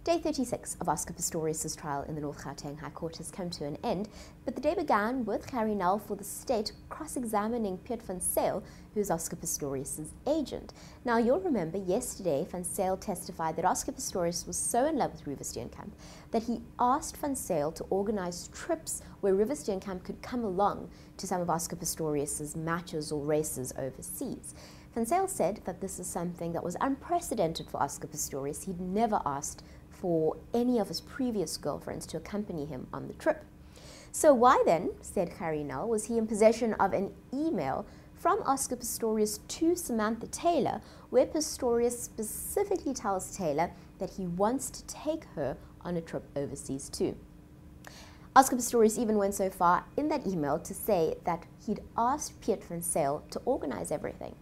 Day 36 of Oscar Pistorius' trial in the North Gauteng High Court has come to an end, but the day began with Harry Nel for the state cross-examining Piet van Zyl, who's Oscar Pistorius' agent. Now, you'll remember yesterday Van Zyl testified that Oscar Pistorius was so in love with Rivers Steenkamp that he asked Van Zyl to organize trips where Rivers Steenkamp could come along to some of Oscar Pistorius' matches or races overseas. Van Zyl said that this is something that was unprecedented for Oscar Pistorius. He'd never asked for any of his previous girlfriends to accompany him on the trip. So why then, said Harry Nel, was he in possession of an email from Oscar Pistorius to Samantha Taylor, where Pistorius specifically tells Taylor that he wants to take her on a trip overseas too. Oscar Pistorius even went so far in that email to say that he'd asked Piet van Zyl to organize everything.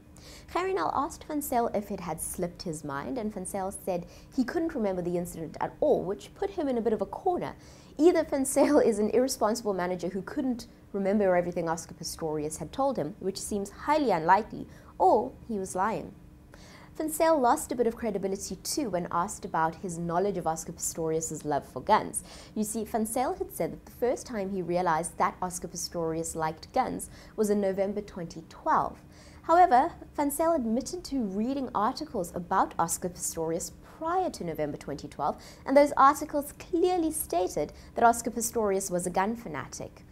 Harry Nel asked Van Zyl if it had slipped his mind, and Van Zyl said he couldn't remember the incident at all, which put him in a bit of a corner. Either Van Zyl is an irresponsible manager who couldn't remember everything Oscar Pistorius had told him, which seems highly unlikely, or he was lying. Van Zyl lost a bit of credibility too when asked about his knowledge of Oscar Pistorius' love for guns. You see, Van Zyl had said that the first time he realized that Oscar Pistorius liked guns was in November 2012. However, Van Zyl admitted to reading articles about Oscar Pistorius prior to November 2012, and those articles clearly stated that Oscar Pistorius was a gun fanatic.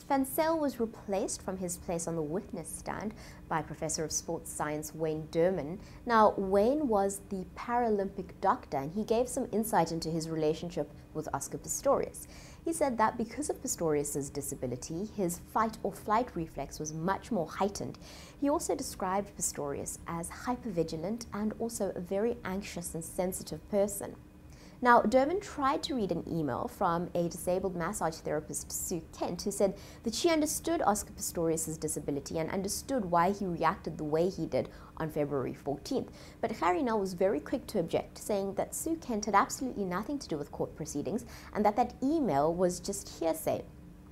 Van Zyl was replaced from his place on the witness stand by Professor of Sports Science Wayne Derman. Now, Wayne was the Paralympic doctor, and he gave some insight into his relationship with Oscar Pistorius. He said that because of Pistorius' disability, his fight-or-flight reflex was much more heightened. He also described Pistorius as hypervigilant and also a very anxious and sensitive person. Now, Derman tried to read an email from a disabled massage therapist, Sue Kent, who said that she understood Oscar Pistorius' disability and understood why he reacted the way he did on February 14th. But Harry Nel was very quick to object, saying that Sue Kent had absolutely nothing to do with court proceedings and that that email was just hearsay.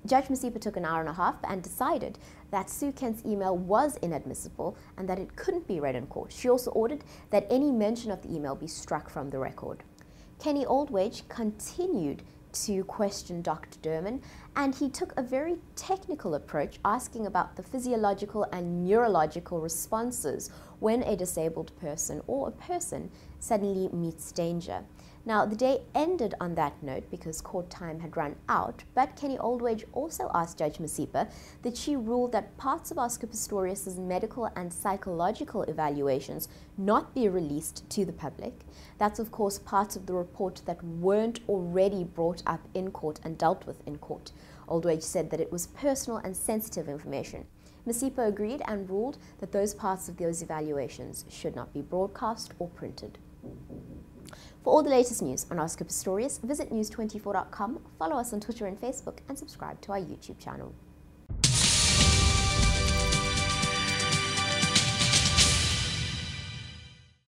Judge Masipa took an hour and a half and decided that Sue Kent's email was inadmissible and that it couldn't be read in court. She also ordered that any mention of the email be struck from the record. Kenny Aldwage continued to question Dr. Derman, and he took a very technical approach, asking about the physiological and neurological responses when a disabled person or a person suddenly meets danger. Now, the day ended on that note because court time had run out, but Kenny Aldwage also asked Judge Masipa that she ruled that parts of Oscar Pistorius' medical and psychological evaluations not be released to the public. That's, of course, parts of the report that weren't already brought up in court and dealt with in court. Aldwage said that it was personal and sensitive information. Masipa agreed and ruled that those parts of those evaluations should not be broadcast or printed. For all the latest news on Oscar Pistorius, visit news24.com, follow us on Twitter and Facebook, and subscribe to our YouTube channel.